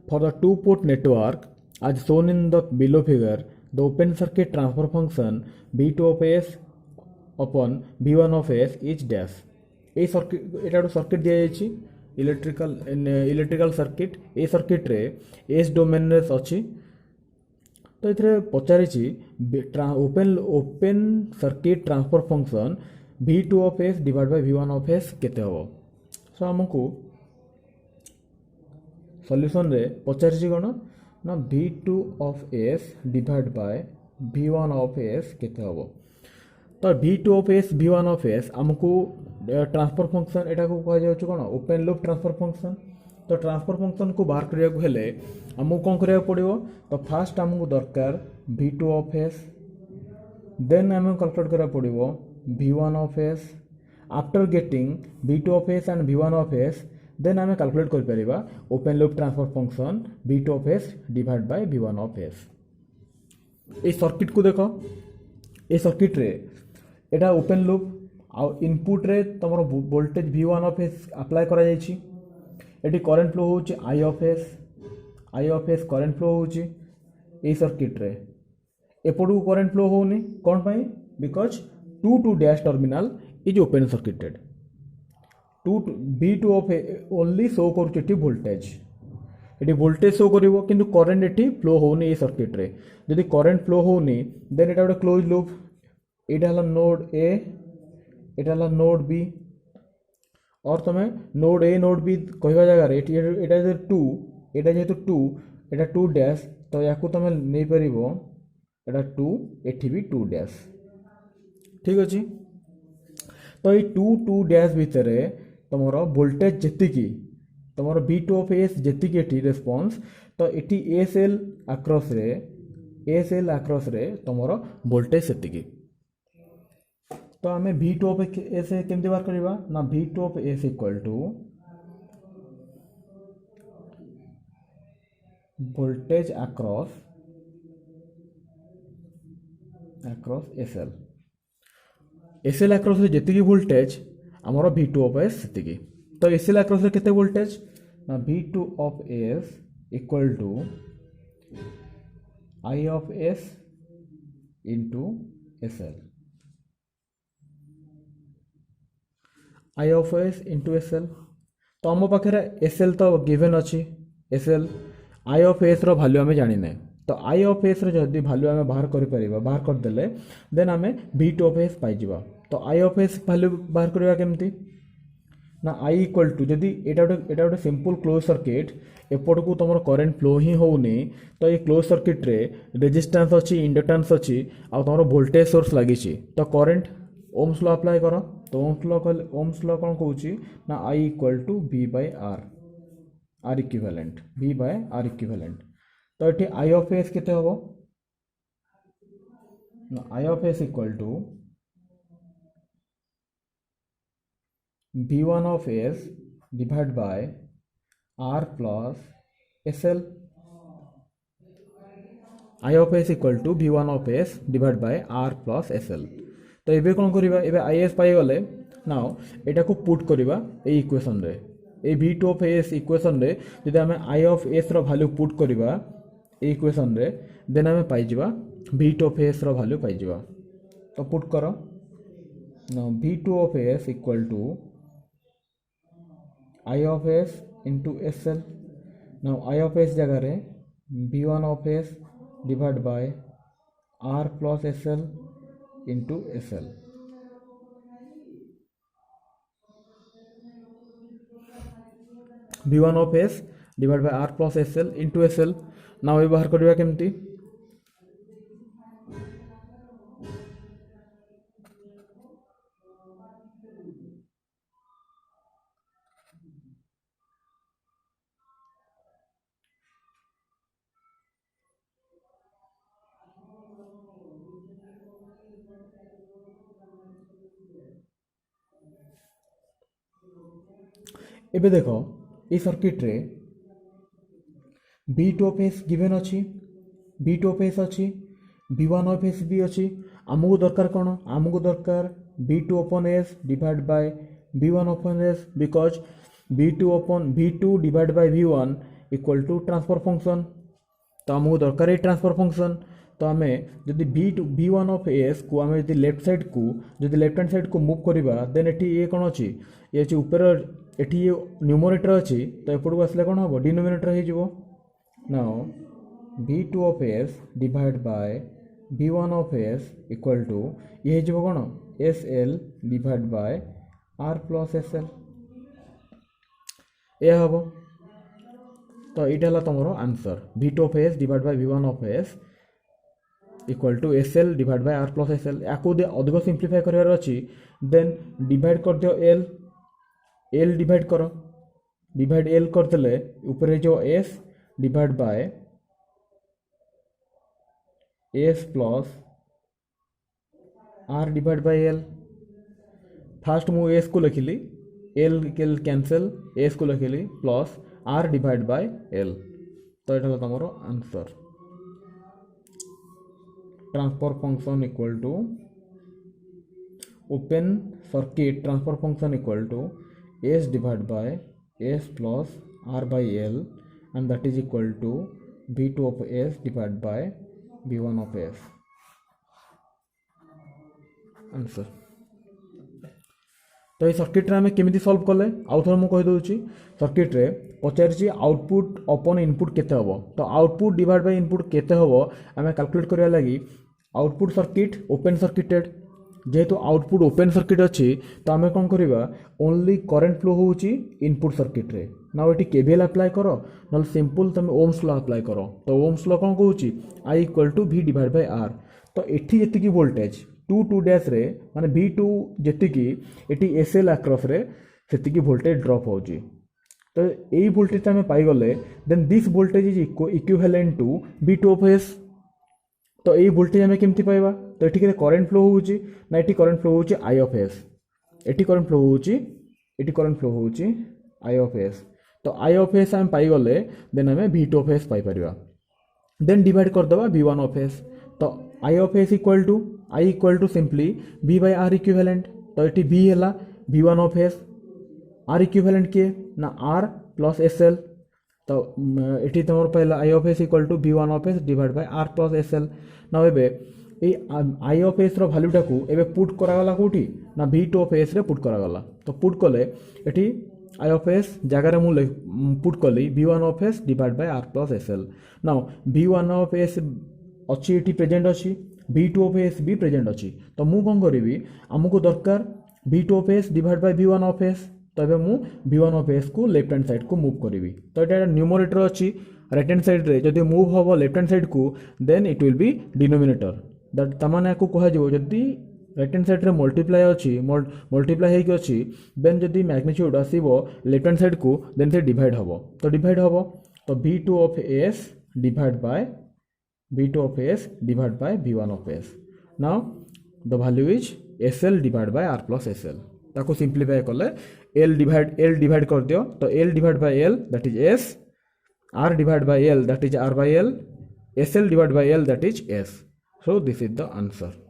For the two-port network, as shown in the below figure, the open circuit transfer function V2 of S upon V1 of S is dash. এই circuit এটা ଗୋଟେ circuit दिया जायछि electrical circuit ए circuit रे S domain रे अछि तो एथरे पचारिछि open circuit transfer function V2 of S divide by V1 of S केते हबो सो हमकु सॉल्यूशन रे पचारिछि कोन ना V2 of S divide by V1 of S केते हबो तो V2 of S V1 of S हमकु ट्रांसफर फंक्शन एटा को कह जाउछ कोन ओपन लूप ट्रांसफर फंक्शन तो ट्रांसफर फंक्शन को बाहर करिया को हेले हमकु कोन करिया पड़िबो तो फास्ट हमकु दरकार V2 of S देन हमकु कैलकुलेट करिया पड़िबो V1 of S after getting V2 of S and V1 of S then हमें कैलकुलेट कर परिबा open loop transfer function V2 of S divide by V1 of S ए circuit को देखो ए circuit रे एटा ओपन लूप आ इनपुट रे तमरो voltage V1 of S apply करा जायछि एटी करंट फ्लो होछि I of S current flow होछि ए सर्किट रे एपडू करंट फ्लो होनी कोन पई because 2 dash terminal is open circuited V2 of only show करूछि वोल्टेज एटी वोल्टेज शो करिवो किंतु करंट एटी फ्लो होनी ए सर्किट रे यदि करंट फ्लो होनी देन एटा गोटे क्लोज लूप एटा हला नोड ए एटा हला नोड बी और तमे नोड ए नोड बी कहवा जगह रे एटा जे 2 एटा जेतु 2 एटा 2 डैश तो याकू तमे नै परिबो एटा 2 एठी भी 2 डैश ठीक अछि तो ये 2 डैश भितरे तमरो वोल्टेज जेतिकी तमरो V2 of S जेतिकी एठी रेस्पॉन्स तो एठी एसएल अक्रॉस रे तमरो वोल्टेज सेतिकी तो हमें V2 of S केमती बार करबा ना V2 of S equal to voltage across SL across रे जेतिकी वोल्टेज हमरो V2 of S सेतिकी तो SL अक्रॉस रे केते वोल्टेज ना V2 of S equal to I of S into SL I of S into SL तो हम पाखे SL तो गिवन अच्छी SL I of S रो वैल्यू हमें जानी ना तो I of S रो जदी वैल्यू हमें बाहर कर देले देन हमें V2 of S पाई जिबा तो I of S वैल्यू बाहर करबा केमती ना I इक्वल टू जदी एटा गोटे सिंपल क्लोज सर्किट एपट को तुम करंट फ्लो ही होनी तो ये क्लोज सर्किट रे रेजिस्टेंस अच्छी इंडक्टेंस अच्छी आ तुम वोल्टेज सोर्स लगी तो करंट ओम्स लॉ अप्लाई करो तो ओम्स लॉ कौन कहूँ ना I equal to V by R equivalent V by R equivalent तो ये I of S केते होबो ना I of S equal to V1 of S divide by R plus SL I of S equal to V1 of S divide by R plus SL तो ये कौन करिबा एबे IS पाई गले नाउ एटा को पुट करिबा ए इक्वेशन रे ए V2 of S इक्वेशन रे जदि हमें I of S रो वैल्यू पुट करिबा ए इक्वेशन रे देन हमें पाई जिबा V2 of S रो वैल्यू पाई जिबा तो पुट करो now V2 of S equal to I of S into SL now I of S जगह रे V1 of S divide by R plus SL into SL V1 of S divide by R plus SL into SL now ये बाहर करिया केमती एबे देखो ये circuit रे V2 of S गिवन अच्छी V2 of S अच्छी V1 of S भी अच्छी आमको दरकार कौन आमको दरकार V2 upon S divide by V1 upon S because V2 divide by V1 equal to transfer function तो आमको दरकार ट्रांसफर फंक्शन तो आम जदि बी वन ऑफ एस को आम जब लेफ्ट साइड को जब लेफ्ट हैंड साइड को मूव करवा देन ये कौन अच्छी ये अच्छी ऊपर ये न्यूमरेटर अच्छी तो एपटू आसले कौन हम डिनोमिनेटर हो now b2 of s divide by b1 of s equal to ये हो कौन sl divide by r plus sl ये हम तो यहाँ तुम answer b2 of s divide by b1 of s equal to sl divide by r plus sl या अधिक सिंप्लीफाई करार अच्छी देन डिवाइड कर दियो l डिवाइड कर डिवाइड l करदेले ऊपर जो s divide by s plus r divide by l first मु s को लिखिली l कैंसल s को लिखिली plus r divide by l तो ये तुम answer transfer function equal to open circuit transfer function equal to s divide by s plus r by l and that is equal to b2 of s divided by b1 of s answer तो ये circuit रे आम केमी solve कले आउ थे मुझे कहीदे circuit रे पचार आउटपुट अपन इनपुट केते हबो तो आउटपुट डिवाइड बाय इनपुट केते हबो आम कैलकुलेट करबा लगी आउटपुट सर्किट ओपन सर्किटेड जेहेतु आउटपुट ओपन सर्किट अच्छी तो आम कौन करवा ओनली करेन्ट फ्लो होची इनपुट सर्किट रे ना ये केवीएल अप्लाई करो ना सिंपल तुम ओम्स लॉ अप्लाई करो तो ओम्स लॉ कौन कहूँ I equal to v divide by r तो एठी जी वोल्टेज 2 डैश रे माने v2 जी एटी एसएल आक्रस रे से वोल्टेज ड्रॉप हो तो यही वोल्टेज आम पाईगले then this voltage is equivalent to v2 of s तो यही वोल्टेज आम केमती पाइबा तो ये करेन्ट फ्लो होची ना ये करेन्ट फ्लो होची आई ऑफ एस ये करेन्ट फ्लो होची ये करेन्ट फ्लो होची आई ऑफ एस तो आई ऑफ एस आम पाईगले देन आम v2 ऑफ एस पाई परिबा देन डिवाइड करदे v1 ऑफ एस तो I of S equal to simply v by r equivalent तो ये v है v1 of S r equivalent किए ना r प्लस एसएल तो ये तुम पहला I of S equal to v1 of S divide by r plus SL ना ए आई ऑफ एस भैल्यूटा को एवं पुट करागला कौटी ना v2 ऑफ एस रे पुट करागला तो पुट कले ये आई ऑफ एस जगार मुझे पुट कली v1 of S divide by r plus SL ना v1 ऑफ एस अच्छी ये प्रेजेंट अच्छी v2 ऑफ एस भी प्रेजेंट अच्छी तो मुझे कौन करी आमको दरकार v2 of S divide by v1 of S तो ये मुझे v1 ऑफ एस को लेफ्ट हैंड साइड को मूव करी तो ये न्यूमरेटर अच्छी राइट हैंड साइड रे जदि मूव हम लेफ्ट हैंड साइड को then it will be denominator that तमाने को कह जदि राइट हैंड साइड रे मल्टीप्लाई अच्छी मल्टीप्लाई होगी अच्छी देन जदि मैग्नीट्यूड आसो लेफ्ट हैंड साइड को देन से डिवाइड हम तो डिवाइड हम तो v2 of s divide by v1 of s now the value is sl divide by r plus sl ताको सिंप्लीफाई कले l डिवाइड कर दियो तो l divide by l that is s r divided by l that is r by l sl divided by l that is s so this is the answer